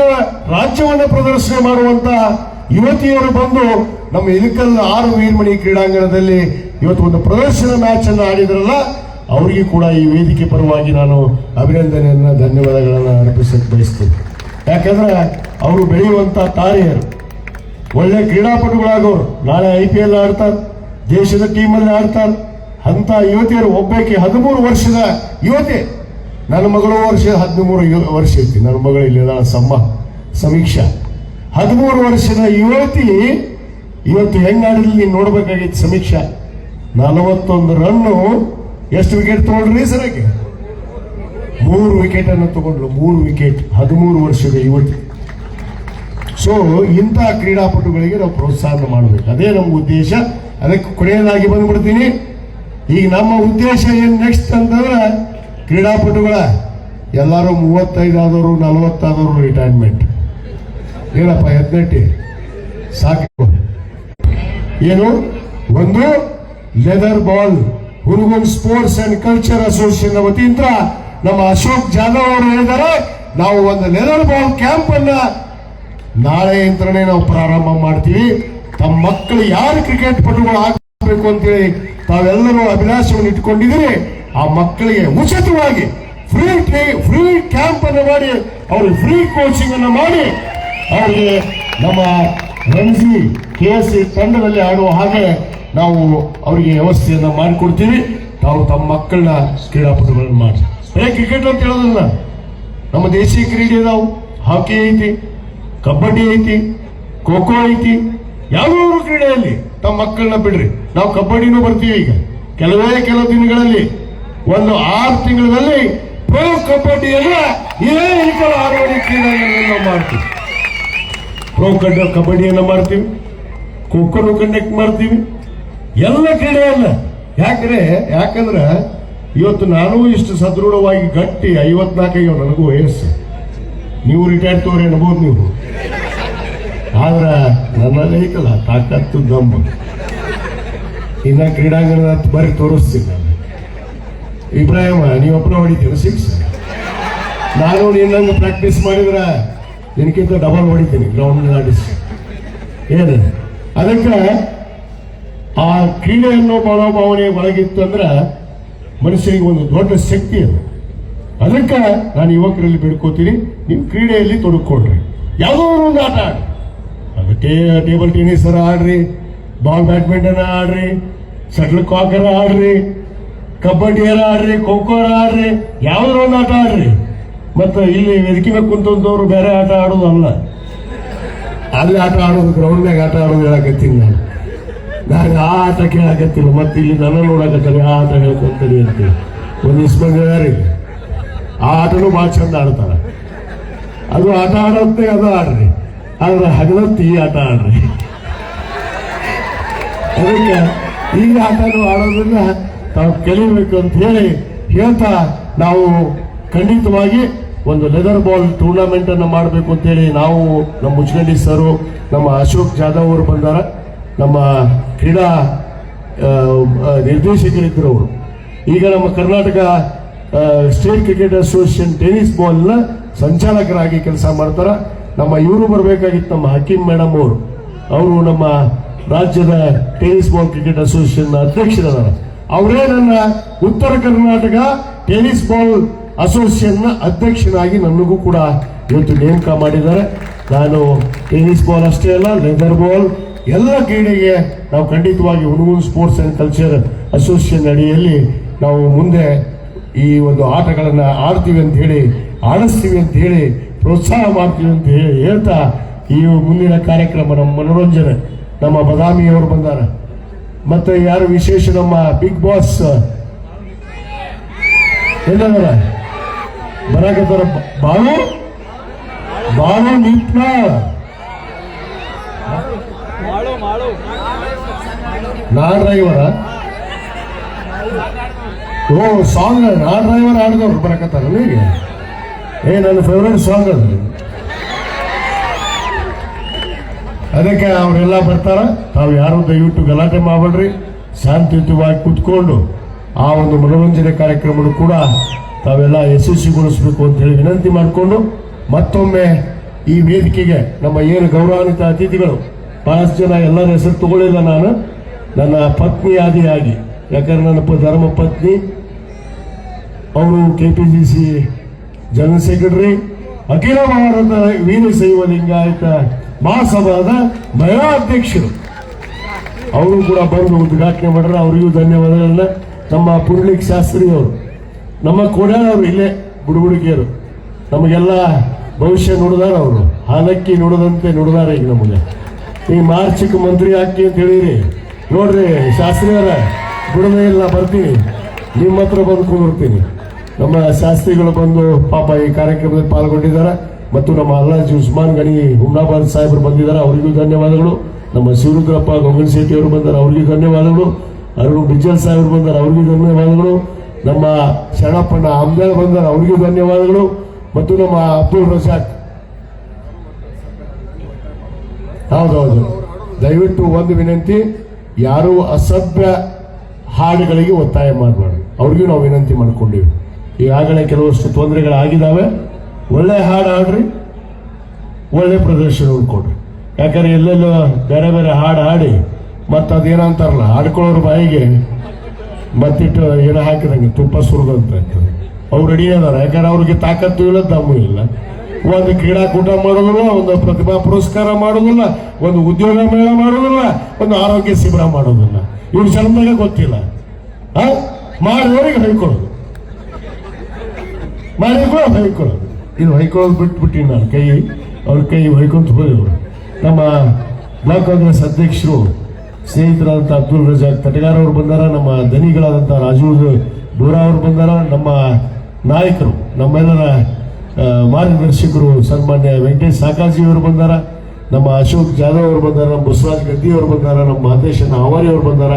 ರಾಜ್ಯವನ್ನು ಪ್ರದರ್ಶನ ಮಾಡುವಂತ ಯುವತಿಯರು ಬಂದು ನಮ್ಮ ಇಳಕಲ್ 6 ವೀರಮಣಿ ಕ್ರೀಡಾಂಗಣದಲ್ಲಿ ಇವತ್ತು ಒಂದು ಪ್ರದರ್ಶನ ಮ್ಯಾಚ್ ಅನ್ನು ಆಡಿದ್ರಲ್ಲ, ಅವರಿಗೆ ಕೂಡ ಈ ವೇದಿಕೆ ಪರವಾಗಿ ನಾನು ಅಭಿನಂದನೆಯನ್ನ, ಧನ್ಯವಾದಗಳನ್ನು ಅರ್ಪಿಸಕ್ಕೆ ಬಯಸ್ತೇನೆ. ಯಾಕಂದ್ರೆ ಅವರು ಬೆಳೆಯುವಂತ ತಾರೆಯರು, ಒಳ್ಳೆ ಕ್ರೀಡಾಪಟುಗಳಾಗೋರು, ನಾಳೆ IPL ಆಡ್ತಾರೆ, ದೇಶದ ಟೀಮಲ್ಲಿ ಆಡ್ತಾರೆ. ಅಂತ ಯುವತಿಯರು ಒಬ್ಬಾಕೆ 13 ವರ್ಷದ ಯುವತಿ, ನನ್ನ ಮಗಳು ವರ್ಷ 13 ವರ್ಷ ಐತಿ. ನನ್ನ ಮಗಳು ಇಲ್ಲಿ ಸಮೀಕ್ಷಾ 13 ವರ್ಷದ ಯುವತಿ ಇವತ್ತು ಹೆಂಗ್ ಆಡಿದ್ಲಿ ನೀನು ನೋಡ್ಬೇಕಾಗಿತ್ತು. ಸಮೀಕ್ಷಾ 41 ರನ್ನು ಎಷ್ಟು ವಿಕೆಟ್ ತಗೊಂಡ್ರಿ ಸರಕ್ಕೆ? 3 ವಿಕೆಟ್ ಅನ್ನು ತಗೊಂಡ್ರು, 3 ವಿಕೆಟ್, 13 ವರ್ಷದ ಯುವತಿ. ಸೊ ಇಂಥ ಕ್ರೀಡಾಪಟುಗಳಿಗೆ ನಾವು ಪ್ರೋತ್ಸಾಹ ಮಾಡಬೇಕು, ಅದೇ ನಮ್ಮ ಉದ್ದೇಶ. ಅದಕ್ಕೆ ಕೊನೆಯದಾಗಿ ಬಂದ್ಬಿಡ್ತೀನಿ. ಈಗ ನಮ್ಮ ಉದ್ದೇಶ ಏನ್ ನೆಕ್ಸ್ಟ್ ಅಂತಂದ್ರೆ, ಕ್ರೀಡಾಪಟುಗಳ ಎಲ್ಲರೂ 35 ಆದವರು, 40 ಆದವರು ರಿಟೈರ್ಮೆಂಟ್. ಏನಪ್ಪ ಯತ್ನಟ್ಟಿ ಸಾಕು. ಏನು ಒಂದು leather ball Hungund sports and culture association ವತಿಯಿಂದ ನಮ್ಮ ಅಶೋಕ್ ಜಾಧವ್ ಅವರು ಹೇಳಿದ್ದಾರೆ, ನಾವು ಒಂದು ಲೆದರ್ ಬಾಲ್ ಕ್ಯಾಂಪ್ ಅನ್ನ ನಾಳೆಯಿಂದನೇ ನಾವು ಪ್ರಾರಂಭ ಮಾಡ್ತೀವಿ. ತಮ್ಮ ಮಕ್ಕಳು ಯಾರು ಕ್ರಿಕೆಟ್ ಪಟುಗಳು ಆಗಬೇಕು ಅಂತೇಳಿ ತಾವೆಲ್ಲರೂ ಅಭಿಲಾಷವನ್ನು ಇಟ್ಕೊಂಡಿದ್ದೀರಿ, ಆ ಮಕ್ಕಳಿಗೆ ಉಚಿತವಾಗಿ ಫ್ರೀ ಕ್ಯಾಂಪ್ ಅನ್ನು ಮಾಡಿ, ಅವ್ರಿಗೆ ಫ್ರೀ ಕೋಚಿಂಗ್ ಅನ್ನು ಮಾಡಿ, ಅವರಿಗೆ ನಮ್ಮ ರಣಜಿ KSC ತಂಡದಲ್ಲಿ ಆಡುವ ಹಾಗೆ ನಾವು ಅವರಿಗೆ ವ್ಯವಸ್ಥೆಯನ್ನ ಮಾಡಿಕೊಡ್ತೀವಿ. ತಾವು ತಮ್ಮ ಮಕ್ಕಳನ್ನ ಕ್ರೀಡಾಪಟುಗಳನ್ನು ಮಾಡಿ. ಬರೀ ಕ್ರಿಕೆಟ್ ಅಂತ ಹೇಳೋದಲ್ಲ, ನಮ್ಮ ದೇಶೀಯ ಕ್ರೀಡೆ ಇದಾವು. ಹಾಕಿ ಐತಿ, ಕಬಡ್ಡಿ ಐತಿ, ಖೋ ಖೋ ಐತಿ. ಯಾವುದಾದ್ರು ಕ್ರೀಡೆಯಲ್ಲಿ ತಮ್ಮ ಮಕ್ಕಳನ್ನ ಬಿಡ್ರಿ. ನಾವು ಕಬಡ್ಡಿನೂ ಬರ್ತೀವಿ ಈಗ ಕೆಲವು ದಿನಗಳಲ್ಲಿ, ಒಂದು 6 ತಿಂಗಳಲ್ಲಿ ಪ್ರೋ ಕಬಡ್ಡಿಯಲ್ಲ ಇದೇ ಇತರ ಆಡುವ ಕ್ರೀಡೆಗಳನ್ನು ನಾವು ಮಾಡ್ತೀವಿ. ಪ್ರೋ ಕಬಡ್ಡಿಯನ್ನು ಮಾಡ್ತೀವಿ, ಖೋ ಖೋನು ಕಂಡಕ್ಟ್ ಮಾಡ್ತೀವಿ, ಎಲ್ಲ ಕ್ರೀಡೆಯಲ್ಲ. ಯಾಕಂದ್ರೆ ಇವತ್ತು ನಾನು ಇಷ್ಟು ಸದೃಢವಾಗಿ ಗಟ್ಟಿ 54 ನನಗೂ ವಯಸ್ಸು. ನೀವು ರಿಟೈರ್ಡ್ ತೋರಿ ಅನ್ಬೋದು ನೀವು, ಆದ್ರೆ ನನ್ನಲ್ಲಿ ಐತಲ್ಲ ತಾಕತ್ತು ದಮ್ಮು. ಇನ್ನ ಕ್ರೀಡಾಂಗಣ ಬರೀ ತೋರಿಸ್ತೀನಿ ನಾನು. ಇಬ್ರಾಹಿಮ ನೀವೊಬ್ಬನ ಹೊಡಿತೀರ 6, ನಾನು ನಿನ್ನಂಗೆ ಪ್ರಾಕ್ಟೀಸ್ ಮಾಡಿದ್ರೆ ನಿನಕ್ಕಿಂತ ಡಬಲ್ ಹೊಡಿತೀನಿ ಗ್ರೌಂಡ್ ಆಡಿಸಿ. ಏನು ಅದಕ್ಕೆ ಆ ಕ್ರೀಡೆಯನ್ನು ಮನೋಭಾವನೆ ಒಳಗಿತ್ತು ಅಂದ್ರೆ ಮನುಷ್ಯನಿಗೆ ಒಂದು ದೊಡ್ಡ ಶಕ್ತಿ ಅದು. ಅದಕ್ಕೆ ನಾನು ಯುವಕರಲ್ಲಿ ಬೇಡ್ಕೋತೀನಿ, ನೀವು ಕ್ರೀಡೆಯಲ್ಲಿ ತೊಡಗಿಕೊಡ್ರಿ, ಯಾವುದೋ ಒಂದು ಆಟ ಆಡಿ. ಅದಕ್ಕೆ ಟೇಬಲ್ ಟೆನ್ನಿಸ್ ಆಡ್ರಿ, ಬಾಲ್ ಬ್ಯಾಡ್ಮಿಂಟನ್ ಆಡ್ರಿ, ಶಟ್ಲ್ ಕಾಕರ್ ಆಡ್ರಿ, ಕಬಡ್ಡಿ ಆಡ್ರಿ, ಖೋ ಖೋ ಆಡ್ರಿ, ಯಾವುದೋ ಒಂದು ಆಟ ಆಡ್ರಿ. ಮತ್ತೆ ಇಲ್ಲಿ ವೇದಿಕೆ ಮೇಲೆ ಕುಂತವ್ರು ಬೇರೆ ಆಟ ಆಡೋದಲ್ಲ, ಅಲ್ಲಿ ಆಟ ಆಡೋದು, ಗ್ರೌಂಡ್ನಾಗ ಆಟ ಆಡೋದು ಹೇಳಕತ್ತೀನಿ ನಾನು ಆ ಆಟ ಕೇಳಕತ್ತಿಲ್ಲ. ಮತ್ತೆ ಇಲ್ಲಿ ನನ್ನ ನೋಡಕತ್ತಾರೆ ಆ ಆಟ ಹೇಳ್ಕೊಂತೀನಿ ಅಂತೀವಿ. ಒಂದು ಇಸ್ಮಂದಿ ಆ ಆಟನೂ ಭಾಳ ಚಂದ ಆಡ್ತಾರ. ಅದು ಆಟ ಆಡೋತ್ತೆ, ಅದು ಆಡ್ರಿ, ಆದ್ರೆ ಹಗಲತ್ತು ಈ ಆಟ ಆಡ್ರಿ. ಅದಕ್ಕೆ ಈ ಆಟನೂ ಆಡೋದನ್ನ ತಾವು ಕಲಿಬೇಕು ಅಂತ ಹೇಳ್ತಾ ನಾವು ಖಂಡಿತವಾಗಿ ಒಂದು ಲೆದರ್ ಬಾಲ್ ಟೂರ್ನಮೆಂಟ್ ಅನ್ನು ಮಾಡಬೇಕು ಅಂತೇಳಿ ನಾವು ನಮ್ಮ ಮುಚ್ಕಂಡಿ ಸರು, ನಮ್ಮ ಅಶೋಕ್ ಜಾಧವ್ ಅವರು ಬಂದಾರ, ನಮ್ಮ ಕ್ರೀಡಾ ನಿರ್ದೇಶಕರಿದ್ದರು ಅವರು. ಈಗ ನಮ್ಮ Karnataka state cricket association tennis ಬಾಲ್ನ ಸಂಚಾಲಕರಾಗಿ ಕೆಲಸ ಮಾಡ್ತಾರ. ನಮ್ಮ ಇವರು ಬರಬೇಕಾಗಿತ್ತು, ನಮ್ಮ ಹಕೀಂ ಮೇಡಮ್ ಅವರು ನಮ್ಮ ರಾಜ್ಯದ ಟೆನ್ನಿಸ್ ಬಾಲ್ ಕ್ರಿಕೆಟ್ ಅಸೋಸಿಯೇಷನ್ ಅಧ್ಯಕ್ಷರಾದ. ಅವರೇ ನನ್ನ ಉತ್ತರ ಕರ್ನಾಟಕ ಟೆನ್ನಿಸ್ ಬಾಲ್ ಅಸೋಸಿಯೇಷನ್ನ ಅಧ್ಯಕ್ಷನಾಗಿ ನನಗೂ ಕೂಡ ಇವತ್ತು ನೇಮಕ ಮಾಡಿದ್ದಾರೆ. ನಾನು ಟೆನ್ನಿಸ್ ಬಾಲ್ ಅಷ್ಟೇ ಅಲ್ಲ, ಲೆದರ್ ಬಾಲ್ ಎಲ್ಲ ಕ್ರೀಡೆಗೆ ನಾವು ಖಂಡಿತವಾಗಿ Hungund sports and culture association ಅಡಿಯಲ್ಲಿ ನಾವು ಮುಂದೆ ಈ ಒಂದು ಆಟಗಳನ್ನು ಆಡ್ತೀವಿ ಅಂತ ಹೇಳಿ, ಆಡಿಸ್ತೀವಿ ಅಂತ ಹೇಳಿ, ಪ್ರೋತ್ಸಾಹ ಮಾಡ್ತೀವಿ ಅಂತ ಹೇಳ್ತಾ ಈ ಮುಂದಿನ ಕಾರ್ಯಕ್ರಮ ನಮ್ಮ ಮನೋರಂಜನೆ ನಮ್ಮ ಬದಾಮಿಯವರು ಬಂದಾರ. ಮತ್ತೆ ಯಾರು ವಿಶೇಷ ನಮ್ಮ ಬಿಗ್ ಬಾಸ್ ಎಲ್ಲದರ ಬರಾಕತ್ತಾರ. ಬಾಳು ನಿಪ್ನ ನಾನ್ ಡ್ರೈವರ ಸಾಂಗ್ ನಾನ್ ಡ್ರೈವರ್ ಆಡಿದವ್ರು ಬರಾಕತ್ತಾರ. ಈಗ ನನ್ನ ಫೇವ್ರೇಟ್ ಸಾಂಗ್ ಅದು. ಅದಕ್ಕೆ ಅವರೆಲ್ಲ ಬರ್ತಾರ. ತಾವು ಯಾರು ದಯವಿಟ್ಟು ಗಲಾಟೆ ಮಾಡಬೇಡ್ರಿ, ಶಾಂತಿಯುತವಾಗಿ ಕುತ್ಕೊಂಡು ಆ ಒಂದು ಮನೋರಂಜನೆ ಕಾರ್ಯಕ್ರಮವನ್ನು ಕೂಡ ತಾವೆಲ್ಲ ಯಶಸ್ವಿಗೊಳಿಸಬೇಕು ಅಂತ ಹೇಳಿ ವಿನಂತಿ ಮಾಡಿಕೊಂಡು, ಮತ್ತೊಮ್ಮೆ ಈ ವೇದಿಕೆಗೆ ನಮ್ಮ ಏನು ಗೌರವಾನ್ವಿತ ಅತಿಥಿಗಳು ಬಹಳಷ್ಟು ಜನ ಎಲ್ಲರ ಹೆಸರು ತಗೊಳ್ಳಿಲ್ಲ ನಾನು, ನನ್ನ ಪತ್ನಿ ಆದಿಯಾಗಿ, ಯಾಕಂದ್ರೆ ನನ್ನ ಧರ್ಮ ಪತ್ನಿ ಅವರು KPCC ಜನರಲ್ ಸೆಕ್ರೆಟರಿ, ಅಖಿಲ ಭಾರತ ವೀರಶೈವ ಲಿಂಗಾಯತ ಮಹಾಸಭಾದ ಮಹಿಳಾ ಅಧ್ಯಕ್ಷರು, ಅವರು ಕೂಡ ಬಂದು ಉದ್ಘಾಟನೆ ಮಾಡ್ರೆ. ಅವರಿಗೂ ಧನ್ಯವಾದಗಳನ್ನ. ನಮ್ಮ ಪುಂಡ್ಲಿಕ್ ಶಾಸ್ತ್ರಿ ಅವರು, ನಮ್ಮ ಕೋಡ್ಯಾಳವರು ಇಲ್ಲೇ ಬುಡುಬುಡಿಕೆಯರು, ನಮಗೆಲ್ಲ ಭವಿಷ್ಯ ನುಡಿದಾರ. ಅವರು ಹಾಲಕ್ಕಿ ನುಡಿದಂತೆ ನುಡಿದಾರ. ಈಗ ನಮಗೆ ಈ ಮಾರ್ಚಕ್ಕೆ ಮಂತ್ರಿ ಹಾಕಿ ಅಂತ ಹೇಳಿರಿ ನೋಡ್ರಿ ಶಾಸ್ತ್ರಿ ಅವರ, ಬಿಡದೇ ಇಲ್ಲ, ಬರ್ತೀನಿ ನಿಮ್ಮ ಹತ್ರ ಬಂದು ಕೂರ್ತೀನಿ. ನಮ್ಮ ಶಾಸ್ತ್ರಿಗಳು ಬಂದು ಪಾಪ ಈ ಕಾರ್ಯಕ್ರಮದಲ್ಲಿ ಪಾಲ್ಗೊಂಡಿದ್ದಾರೆ ಮತ್ತು ನಮ್ಮ ಅಲ್ಲಾಜಿ ಉಸ್ಮಾನ್ ಗಣಿ ಹುಮ್ನಾಬಾದ್ ಸಾಹೇಬರು ಬಂದಿದ್ದಾರೆ, ಅವರಿಗೂ ಧನ್ಯವಾದಗಳು. ನಮ್ಮ ಶಿವರುದ್ರಪ್ಪ ಗೊಂಗನಶೆಟ್ಟಿ ಅವರು ಬಂದ್ದಾರೆ, ಅವರಿಗೂ ಧನ್ಯವಾದಗಳು. ಅರುಣ್ ಬಿಜ್ಜಲ್ ಸಾಹೇಬರು ಬಂದ್ದಾರೆ, ಅವರಿಗೂ ಧನ್ಯವಾದಗಳು. ನಮ್ಮ ಶರಣಪ್ಪಣ್ಣ ಆಮ್ದಾಳ್ ಬಂದ್ದಾರೆ, ಅವರಿಗೂ ಧನ್ಯವಾದಗಳು. ಮತ್ತು ನಮ್ಮ ಅಬ್ದುಲ್ ರಜಾಕ್, ಹೌದೌದು, ದಯವಿಟ್ಟು ಒಂದು ವಿನಂತಿ, ಯಾರು ಅಸಭ್ಯ ಹಾಡುಗಳಿಗೆ ಒತ್ತಾಯ ಮಾಡಬಾರ್ದು, ಅವ್ರಿಗೂ ನಾವು ವಿನಂತಿ ಮಾಡ್ಕೊಂಡಿವಿ. ಈಗಾಗಲೇ ಕೆಲವಷ್ಟು ತೊಂದರೆಗಳಾಗಿದ್ದಾವೆ. ಒಳ್ಳೆ ಹಾಡು ಹಾಡ್ರಿ, ಒಳ್ಳೆ ಪ್ರದರ್ಶನ ಕೊಡ್ರಿ. ಯಾಕಂದ್ರೆ ಎಲ್ಲೆಲ್ಲೋ ಬೇರೆ ಬೇರೆ ಹಾಡು ಹಾಡಿ ಮತ್ತೆ ಅದೇನಂತಾರಲ್ಲ, ಹಾಡ್ಕೊಳ್ಳೋರ ಬಾಯಿಗೆ ಮತ್ತಿಟ್ಟು ಏನೋ ಹಾಕಿದಂಗೆ ತುಪ್ಪ ಸುರಿದಂತ ಅವ್ರು ರೆಡಿ ಅದಾರ. ಯಾಕಂದ್ರೆ ಅವ್ರಿಗೆ ತಾಕತ್ತು ಇಲ್ಲ, ದಮ್ಮು ಇಲ್ಲ. ಒಂದು ಕ್ರೀಡಾಕೂಟ ಮಾಡೋದಿಲ್ಲ, ಒಂದು ಪ್ರತಿಭಾ ಪುರಸ್ಕಾರ ಮಾಡೋದಿಲ್ಲ, ಒಂದು ಉದ್ಯೋಗ ಮೇಳ ಮಾಡೋದಿಲ್ಲ, ಒಂದು ಆರೋಗ್ಯ ಶಿಬಿರ ಮಾಡೋದಿಲ್ಲ. ಇವ್ರ ಜನ್ಮದಾಗ ಗೊತ್ತಿಲ್ಲ. ಮಾಡಿದವರಿಗೆ ಹೊಯ್ಕೊಳ್ಳೋದು, ಮಾಡಿದ್ರು ಹೊಯ್ಕೊಳ್ಳೋದು. ಇದು ಹೊಯ್ಕೊಳ್ಳೋದು ಬಿಟ್ಬಿಟ್ಟು ನಾನು ಅವ್ರ ಕೈ ಹೊಯ್ಕೊಂತ ಹೋದವರು. ನಮ್ಮ ಬ್ಲಾಕ್ ಕಾಂಗ್ರೆಸ್ ಅಧ್ಯಕ್ಷರು ಸ್ನೇಹಿತರಾದಂಥ ಅಬ್ದುಲ್ ರಜಾಕ್ ತಟಗಾರ್ ಅವರು ಬಂದಾರ, ನಮ್ಮ ದನಿಗಳಾದಂಥ ರಾಜು ಡೋರಾ ಅವರು ಬಂದಾರ, ನಮ್ಮ ನಾಯಕರು ನಮ್ಮೆಲ್ಲರ ಮಾರ್ಗದರ್ಶಕರು ಸನ್ಮಾನ್ಯ ವೆಂಕಟೇಶ್ ಸಾಕಾಜಿ ಅವರು ಬಂದಾರ, ನಮ್ಮ ಅಶೋಕ್ ಜಾಧವ್ ಅವರು ಬಂದಾರ, ನಮ್ಮ ಬಸವರಾಜ್ ಗದ್ದಿ ಅವರು ಬಂದಾರ, ನಮ್ಮ ಮಹದೇಶ್ ಹವಾರಿ ಅವರು ಬಂದಾರ,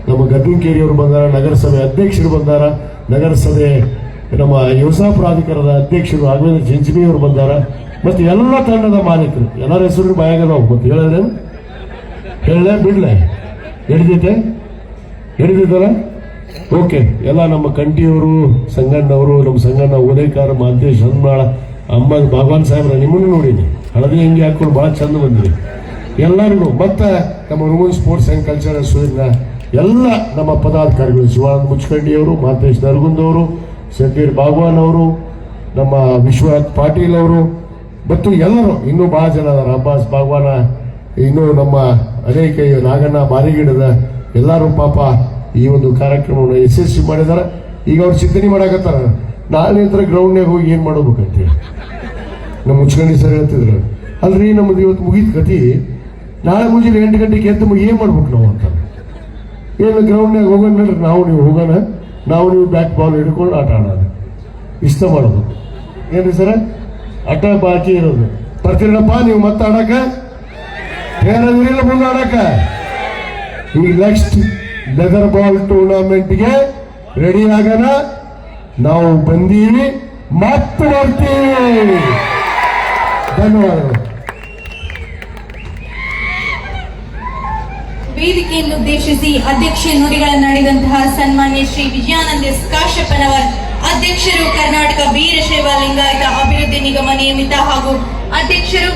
ನಮ್ಮ ಗದ್ದಿನಕೇರಿ ಅವರು ಬಂದಾರ, ನಗರಸಭೆ ಅಧ್ಯಕ್ಷರು ಬಂದಾರ, ನಗರಸಭೆ ನಮ್ಮ ಯೋಜನಾ ಪ್ರಾಧಿಕಾರದ ಅಧ್ಯಕ್ಷರು ರಾಘವೇಂದ್ರ ಚಿಂಚಣಿ ಅವರು ಬಂದಾರ, ಮತ್ತು ಎಲ್ಲ ತಂಡದ ಮಾಲೀಕರು. ಎಲ್ಲರ ಹೆಸರು ಬಾಯಾಗದಾವ, ಮತ್ತೆ ಹೇಳಲೇ ಬಿಡ್ಲೆ ಹಿಡಿದಿದ್ದಲ್ಲ. ಓಕೆ, ಎಲ್ಲ ನಮ್ಮ ಕಂಠಿಯವರು, ಸಂಗಣ್ಣವರು, ನಮ್ಮ ಸಂಗಣ್ಣ ಉದಯಕಾರ, ಮಹದೇಶ್ ಹನ್ಮಾಳ, ಅಹಮದ್ ಭಗವಾನ್ ಸಾಹೇಬ್ರ ನಿಮ್ಮನ್ನು ನೋಡೀನಿ, ಹಳದಿ ಅಂಗಿ ಹಾಕೊಂಡು ಭಾಳ ಚಂದ ಬಂದಿದೆ ಎಲ್ಲರಿಗೂ. ಮತ್ತೆ ನಮ್ಮ women sports and cultural association ಎಲ್ಲ ನಮ್ಮ ಪದಾಧಿಕಾರಿಗಳು, ಶಿವಾನಂದ ಮುಚ್ಕಂಡಿಯವರು, ಮಹಂತೇಶ್ ನರಗುಂದವರು, ಶಬೀರ್ ಬಾಗ್ವಾನ್ ಅವರು, ನಮ್ಮ ವಿಶ್ವನಾಥ್ ಪಾಟೀಲ್ ಅವರು, ಮತ್ತು ಎಲ್ಲರೂ ಇನ್ನೂ ಬಹಳ ಜನ ಅದಾರ. ಅಬ್ಬಾಸ್ ಬಾಗ್ವಾನ, ಇನ್ನೂ ನಮ್ಮ ಅನೇಕ ನಾಗಣ್ಣ ಬಾರಿಗಿಡದ ಎಲ್ಲರೂ ಪಾಪ ಈ ಒಂದು ಕಾರ್ಯಕ್ರಮವನ್ನು ಯಶಸ್ವಿ ಮಾಡಿದಾರೆ. ಈಗ ಅವ್ರು ಚಿಂತನೆ ಮಾಡಾಕತ್ತಾರ, ನಾಳೆ ಹತ್ರ ಗ್ರೌಂಡ್ನಾಗ ಹೋಗಿ ಏನು ಮಾಡ್ಬೇಕಂತೇಳಿ. ನಮ್ಮ ಮುಚ್ಕಂಡಿ ಸರ್ ಹೇಳ್ತಿದ್ರು, ಅಲ್ರಿ ನಮ್ಮದು ಇವತ್ತು ಮುಗಿದ ಕತಿ, ನಾಳೆ ಮುಂಜಾನೆ 8 ಗಂಟೆಗೆ ಎದ್ದು ಏನು ಮಾಡ್ಬೇಕು ನಾವು ಅಂತ. ಏನು ಗ್ರೌಂಡ್ನಾಗ ಹೋಗೋಣ ನೋಡ್ರಿ, ನೀವು ಹೋಗೋಣ, ನೀವು ಬ್ಯಾಟ್ ಬಾಲ್ ಹಿಡ್ಕೊಂಡು ಆಟ ಆಡೋದು, ಇಷ್ಟ ಮಾಡೋದು. ಏನ್ರಿ ಸರ ಆಟ ಬಾಕಿ ಇರೋದು. ಬರ್ತೀರಪ್ಪ ನೀವು ಮತ್ತೆ ಆಡಕ, ಏನಿಲ್ಲ ಮುಂದೆ ಆಡಕ. ಈಗ ನೆಕ್ಸ್ಟ್ ಲೆದರ್ ಬಾಲ್ ಟೂರ್ನಮೆಂಟ್ಗೆ ರೆಡಿ ಆಗೋಣ. ನಾವು ಬಂದೀವಿ, ಮತ್ತೆ ಬರ್ತೀವಿ. ಧನ್ಯವಾದಗಳು. ವೇದಿಕೆಯನ್ನು ಉದ್ದೇಶಿಸಿ ಅಧ್ಯಕ್ಷ ನುಡಿಗಳನ್ನಾಡಿದಂತಹ ಸನ್ಮಾನ್ಯ ಶ್ರೀ ವಿಜಯಾನಂದ ಕಾಶ್ಯಪನವರ್ ಅಧ್ಯಕ್ಷರು, ಕರ್ನಾಟಕ ವೀರಶೈವ ಲಿಂಗಾಯತ ಅಭಿವೃದ್ಧಿ ನಿಗಮ ನಿಯಮಿತ ಹಾಗೂ ಅಧ್ಯಕ್ಷರು.